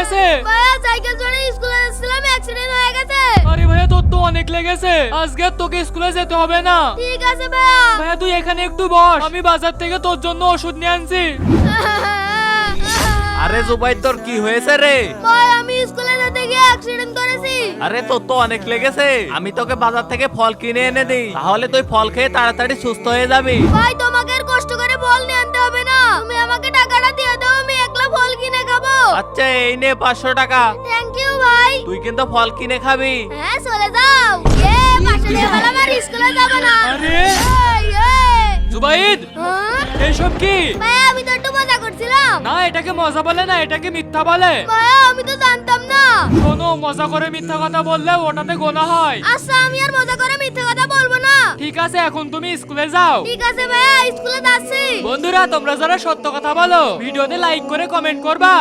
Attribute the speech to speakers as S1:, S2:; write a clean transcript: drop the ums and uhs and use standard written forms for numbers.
S1: লেগেছে?
S2: ভাইয়া সাইকেল চড়ে স্কুলে যাচ্ছিলাম, অ্যাক্সিডেন্ট হয়ে গেছে।
S1: আরে ভাইয়া তোর তো অনেক লেগেছে, আজকে আর তোকে স্কুলে যেতে হবে না।
S2: ঠিক আছে ভাইয়া।
S1: ভাইয়া তুই এখানে একটু বস, আমি বাজার থেকে তোর জন্য ওষুধ নিয়ে আনছি।
S3: আরে জুবাইর তোর কি হয়েছে রে?
S2: ভাই আমি স্কুলে যেতে গিয়ে অ্যাক্সিডেন্ট করেছি।
S3: আরে তোর তো অনেক লেগেছে, আমি তোকে বাজার থেকে ফল কিনে এনে দিই, তাহলে তুই ফল খেয়ে তাড়াতাড়ি সুস্থ হয়ে যাবি।
S2: ভাই তোমাকে আর কষ্ট করে ফল নিয়ে আনতে হবে না, তুমি আমাকে টাকাটা দিয়ে দাও, আমি একলা ফল কিনে খাবো।
S3: আচ্ছা এই নে 500 টাকা,
S2: থ্যাংক ইউ ভাই।
S3: তুই কিন্তু ফল কিনে খাবি।
S2: হ্যাঁ চলে যাও। পাশে দিয়ে গেলাম আর স্কুলে যাবো না।
S1: আরে
S2: এই, এই।
S1: জুবাইদ,
S2: হ্যাঁ?
S1: এইসব কি?
S2: ভাইয়া আমি তো একটু মজা করছিলাম।
S1: না এটাকে মজা বলে না, এটাকে মিথ্যা বলে।
S2: ভাইয়া আমি তো জানতাম না।
S1: শোনো, মজা করে মিথ্যা কথা বললে ওটাতে গোনা হয়।
S2: আচ্ছা আমি আর মজা করে মিথ্যে কথা বলবো না।
S1: ঠিক আছে, এখন তুমি স্কুলে যাও।
S2: ঠিক আছে ভাইয়া, স্কুলে যাচ্ছি।
S1: বন্ধুরা, তোমরা যারা সত্য কথা বলো ভিডিওতে লাইক করে কমেন্ট করবা।